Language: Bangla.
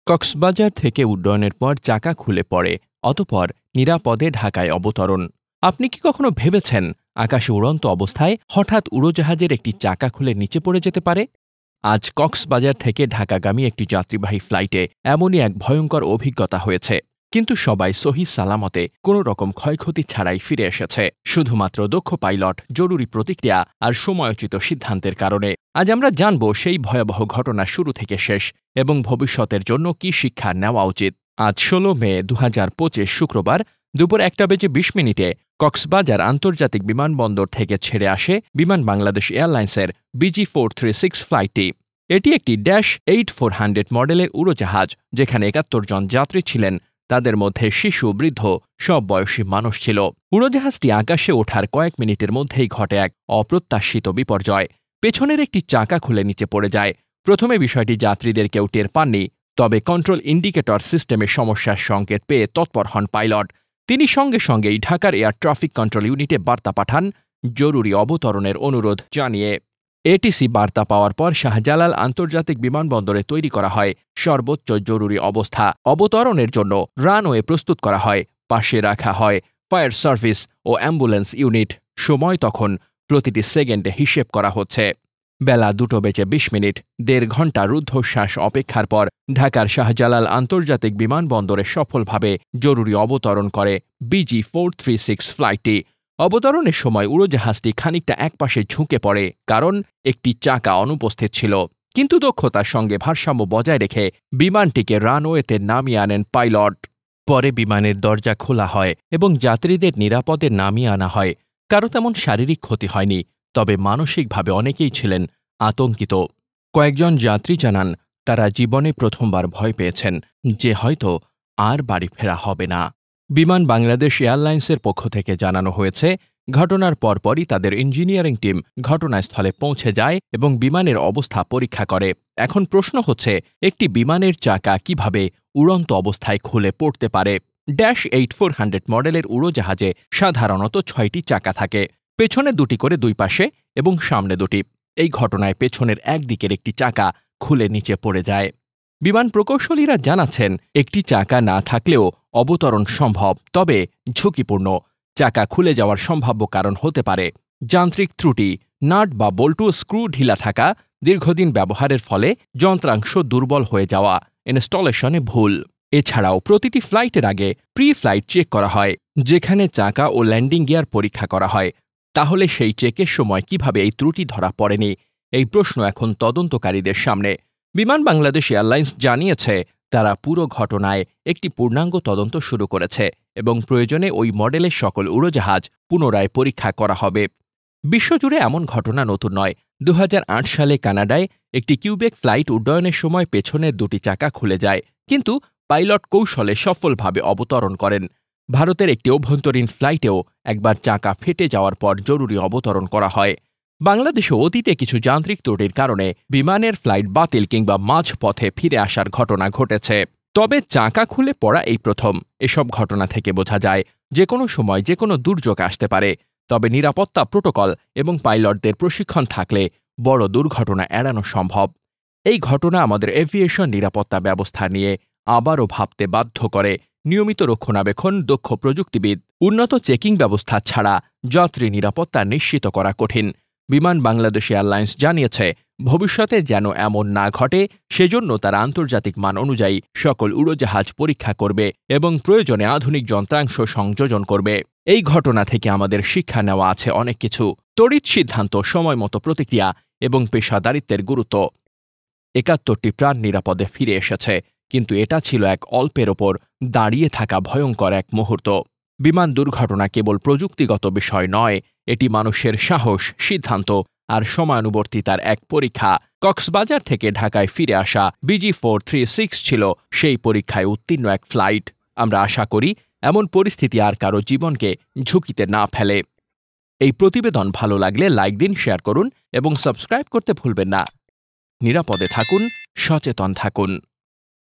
কক্সবাজার থেকে উড্ডয়নের পর চাকা খুলে পড়ে, অতঃপর নিরাপদে ঢাকায় অবতরণ। আপনি কি কখনো ভেবেছেন আকাশে উড়ন্ত অবস্থায় হঠাৎ উড়োজাহাজের একটি চাকা খুলে নিচে পড়ে যেতে পারে? আজ কক্সবাজার থেকে ঢাকাগামী একটি যাত্রীবাহী ফ্লাইটে এমনই এক ভয়ঙ্কর অভিজ্ঞতা হয়েছে, কিন্তু সবাই সহি সালামতে কোনো রকম ক্ষয়ক্ষতি ছাড়াই ফিরে এসেছে, শুধুমাত্র দক্ষ পাইলট, জরুরি প্রতিক্রিয়া আর সময়োচিত সিদ্ধান্তের কারণে। আজ আমরা জানব সেই ভয়াবহ ঘটনা শুরু থেকে শেষ এবং ভবিষ্যতের জন্য কি শিক্ষা নেওয়া উচিত। আজ ১৬ মে ২০২৫ শুক্রবার দুপুর ১টা বেজে ২০ মিনিটে কক্সবাজার আন্তর্জাতিক বিমানবন্দর থেকে ছেড়ে আসে বিমান বাংলাদেশ এয়ারলাইন্সের BG436 ফ্লাইটটি। এটি একটি -8400 মডেলের উড়োজাহাজ, যেখানে ৭১ জন যাত্রী ছিলেন। তাদের মধ্যে শিশু, বৃদ্ধ সব বয়সী মানুষ ছিল। উড়োজাহাজটি আকাশে ওঠার কয়েক মিনিটের মধ্যেই ঘটে এক অপ্রত্যাশিত বিপর্যয়। পেছনের একটি চাকা খুলে নিচে পড়ে যায়। প্রথমে বিষয়টি যাত্রীদের কেউ টের পাননি, তবে কন্ট্রোল ইন্ডিকেটর সিস্টেমে সমস্যার সংকেত পেয়ে তৎপর হন পাইলট। তিনি সঙ্গে সঙ্গেই ঢাকার এয়ার ট্রাফিক কন্ট্রোল ইউনিটে বার্তা পাঠান জরুরি অবতরণের অনুরোধ জানিয়ে। এটিসি বার্তা পাওয়ার পর শাহজালাল আন্তর্জাতিক বিমানবন্দরে তৈরি করা হয় সর্বোচ্চ জরুরি অবস্থা। অবতরণের জন্য রানওয়ে প্রস্তুত করা হয়, পাশে রাখা হয় ফায়ার সার্ভিস ও অ্যাম্বুলেন্স ইউনিট। সময় তখন প্রতিটি সেকেন্ডে হিসেব করা হচ্ছে। বেলা ২টা বেজে ২০ মিনিট। ১.৫ ঘণ্টা রুদ্ধশ্বাস অপেক্ষার পর ঢাকার শাহজালাল আন্তর্জাতিক বিমানবন্দরে সফলভাবে জরুরি অবতরণ করে BG436 ফ্লাইটটি। অবতরণের সময় উড়োজাহাজটি খানিকটা একপাশে ঝুঁকে পড়ে, কারণ একটি চাকা অনুপস্থিত ছিল। কিন্তু দক্ষতার সঙ্গে ভারসাম্য বজায় রেখে বিমানটিকে রানওয়েতে নামিয়ে আনেন পাইলট। পরে বিমানের দরজা খোলা হয় এবং যাত্রীদের নিরাপদে নামিয়ে আনা হয়। কারো তেমন শারীরিক ক্ষতি হয়নি, তবে মানসিকভাবে অনেকেই ছিলেন আতঙ্কিত। কয়েকজন যাত্রী জানান, তারা জীবনে প্রথমবার ভয় পেয়েছেন যে হয়তো আর বাড়ি ফেরা হবে না। বিমান বাংলাদেশ এয়ারলাইন্সের পক্ষ থেকে জানানো হয়েছে, ঘটনার পরপরই তাদের ইঞ্জিনিয়ারিং টিম ঘটনাস্থলে পৌঁছে যায় এবং বিমানের অবস্থা পরীক্ষা করে। এখন প্রশ্ন হচ্ছে, একটি বিমানের চাকা কিভাবে উড়ন্ত অবস্থায় খুলে পড়তে পারে? -8400 মডেলের উড়োজাহাজে সাধারণত ৬টি চাকা থাকে, পেছনে ২টি করে দুই পাশে এবং সামনে ২টি। এই ঘটনায় পেছনের একদিকের একটি চাকা খুলে নিচে পড়ে যায়। বিমান প্রকৌশলীরা জানাচ্ছেন, একটি চাকা না থাকলেও অবতরণ সম্ভব, তবে ঝুঁকিপূর্ণ। চাকা খুলে যাওয়ার সম্ভাব্য কারণ হতে পারে যান্ত্রিক ত্রুটি, নাট বা বল্টু স্ক্রু ঢিলা থাকা, দীর্ঘদিন ব্যবহারের ফলে যন্ত্রাংশ দুর্বল হয়ে যাওয়া, ইনস্টলেশনে ভুল। এছাড়াও প্রতিটি ফ্লাইটের আগে প্রি ফ্লাইট চেক করা হয়, যেখানে চাকা ও ল্যান্ডিং গিয়ার পরীক্ষা করা হয়। তাহলে সেই চেকের সময় কিভাবে এই ত্রুটি ধরা পড়েনি? এই প্রশ্ন এখন তদন্তকারীদের সামনে। বিমান বাংলাদেশ এয়ারলাইন্স জানিয়েছে, তারা পুরো ঘটনায় একটি পূর্ণাঙ্গ তদন্ত শুরু করেছে এবং প্রয়োজনে ওই মডেলের সকল উড়োজাহাজ পুনরায় পরীক্ষা করা হবে। বিশ্বজুড়ে এমন ঘটনা নতুন নয়। ২০০৮ সালে কানাডায় একটি কিউবেক ফ্লাইট উড্ডয়নের সময় পেছনের ২টি চাকা খুলে যায়, কিন্তু পাইলট কৌশলে সফলভাবে অবতরণ করেন। ভারতের একটি অভ্যন্তরীণ ফ্লাইটেও একবার চাকা ফেটে যাওয়ার পর জরুরি অবতরণ করা হয়। বাংলাদেশে অতীতে কিছু যান্ত্রিক ত্রুটির কারণে বিমানের ফ্লাইট বাতিল কিংবা মাঝপথে ফিরে আসার ঘটনা ঘটেছে। তবে চাকা খুলে পড়া এই প্রথম। এসব ঘটনা থেকে বোঝা যায়, যে কোনো সময় যে কোনো দুর্যোগ আসতে পারে, তবে নিরাপত্তা প্রোটোকল এবং পাইলটদের প্রশিক্ষণ থাকলে বড় দুর্ঘটনা এড়ানো সম্ভব। এই ঘটনা আমাদের এভিয়েশন নিরাপত্তা ব্যবস্থা নিয়ে আবারও ভাবতে বাধ্য করে। নিয়মিত রক্ষণাবেক্ষণ, দক্ষ প্রযুক্তিবিদ, উন্নত চেকিং ব্যবস্থা ছাড়া যাত্রী নিরাপত্তা নিশ্চিত করা কঠিন। বিমান বাংলাদেশ এয়ারলাইন্স জানিয়েছে, ভবিষ্যতে যেন এমন না ঘটে সেজন্য তারা আন্তর্জাতিক মান অনুযায়ী সকল উড়োজাহাজ পরীক্ষা করবে এবং প্রয়োজনে আধুনিক যন্ত্রাংশ সংযোজন করবে। এই ঘটনা থেকে আমাদের শিক্ষা নেওয়া আছে অনেক কিছু। তড়িৎ সিদ্ধান্ত, সময়মতো প্রতিক্রিয়া এবং পেশাদারিত্বের গুরুত্ব। ৭১টি প্রাণ নিরাপদে ফিরে এসেছে, কিন্তু এটা ছিল এক অল্পের ওপর দাঁড়িয়ে থাকা ভয়ঙ্কর এক মুহূর্ত। বিমান দুর্ঘটনা কেবল প্রযুক্তিগত বিষয় নয়, এটি মানুষের সাহস, সিদ্ধান্ত আর সময়ানুবর্তিতার এক পরীক্ষা। কক্সবাজার থেকে ঢাকায় ফিরে আসা BG436 ছিল সেই পরীক্ষায় উত্তীর্ণ এক ফ্লাইট। আমরা আশা করি এমন পরিস্থিতি আর কারো জীবনকে ঝুঁকিতে না ফেলে। এই প্রতিবেদন ভালো লাগলে লাইক দিন, শেয়ার করুন এবং সাবস্ক্রাইব করতে ভুলবেন না। নিরাপদে থাকুন, সচেতন থাকুন।